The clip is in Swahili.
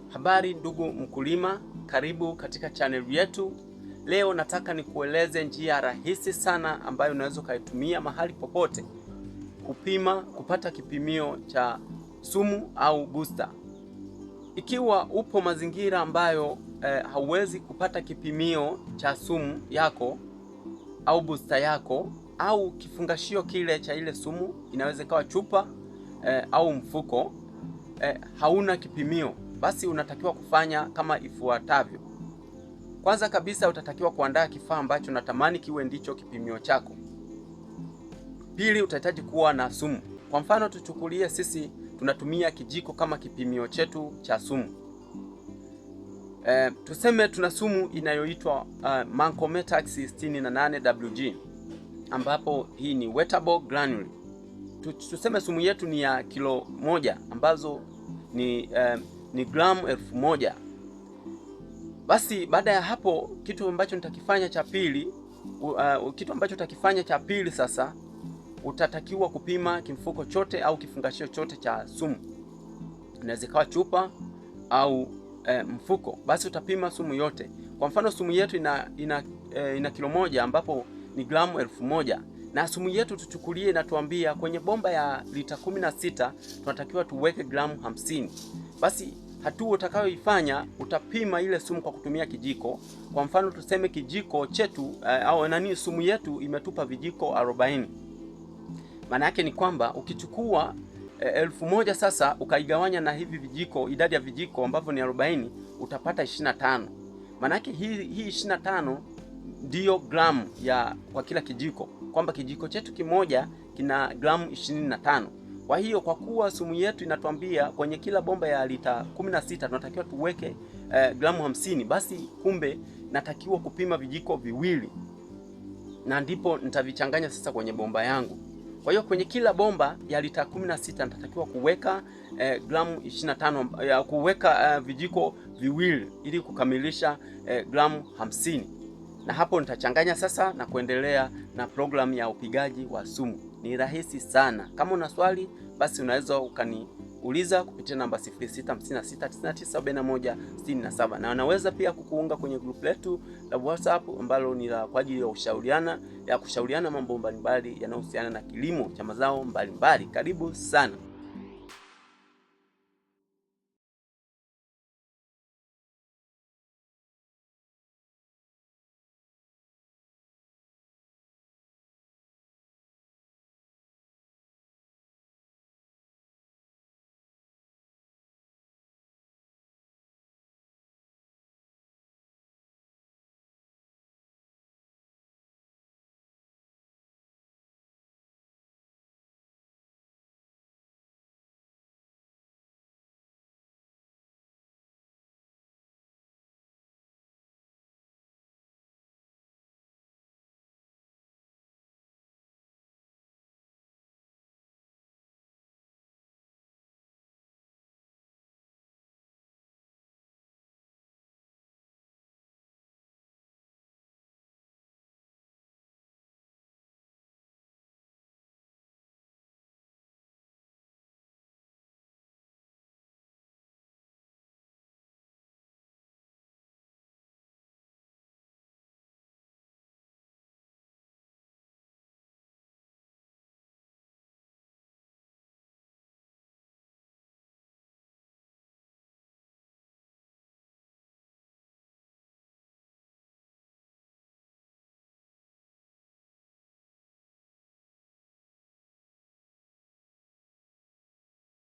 Habari ndugu mkulima, karibu katika channel yetu. Leo nataka nikueleze njia rahisi sana ambayo unaweza ukaitumia mahali popote kupata kipimio cha sumu au booster. Ikiwa upo mazingira ambayo hauwezi kupata kipimio cha sumu yako au booster yako, au kifungashio kile cha ile sumu, inaweza ikawa chupa au mfuko, hauna kipimio, basi unatakiwa kufanya kama ifuatavyo. Kwanza kabisa utatakiwa kuandaa kifaa ambacho unatamani kiwe ndicho kipimio chako. Pili, utahitaji kuwa na sumu. Kwa mfano tuchukulie sisi tunatumia kijiko kama kipimio chetu cha sumu. Tuseme tuna sumu inayoitwa Mancometax 68WG, ambapo hii ni wettable granule. Tuseme sumu yetu ni ya kilo 1 ambazo ni gramu 1000. Basi baada ya hapo kitu ambacho utakifanya cha pili sasa, utatakiwa kupima kimfuko chote au kifungashio chote cha sumu. Inaweza kuwa chupa au mfuko. Basi utapima sumu yote. Kwa mfano sumu yetu ina kilo 1 ambapo ni gramu 1000, na sumu yetu tuchukulie inatuambia kwenye bomba ya lita 16 tunatakiwa tuweke gramu 50. Basi hatua utakayoifanya, utapima ile sumu kwa kutumia kijiko. Kwa mfano tuseme kijiko chetu sumu yetu imetupa vijiko 40. Maana yake ni kwamba ukichukua 1000 sasa ukaigawanya na hivi vijiko, idadi ya vijiko ambavyo ni 40, utapata 25. Maana yake hii 25 ndiyo gramu kwa kila kijiko, kwamba kijiko chetu kimoja kina gramu 25. Kwa hiyo kwa kuwa sumu yetu inatuambia kwenye kila bomba ya lita 16 tunatakiwa tuweke gramu 50, basi kumbe natakiwa kupima vijiko viwili, na ndipo nitavichanganya sasa kwenye bomba yangu. Kwa hiyo kwenye kila bomba ya lita 16 nitatakiwa kuweka gramu 25 ya kuweka vijiko viwili ili kukamilisha gramu 50. Na hapo nitachanganya sasa na kuendelea na programu ya upigaji wa sumu. Ni rahisi sana. Kama una swali, basi unaweza ukaniuliza kupitia namba 0659994167, na unaweza pia kukuunga kwenye group letu la WhatsApp ambalo ni kwa ajili ya kushauriana mambo mbalimbali yanayohusiana na kilimo cha mazao mbalimbali. Karibu sana.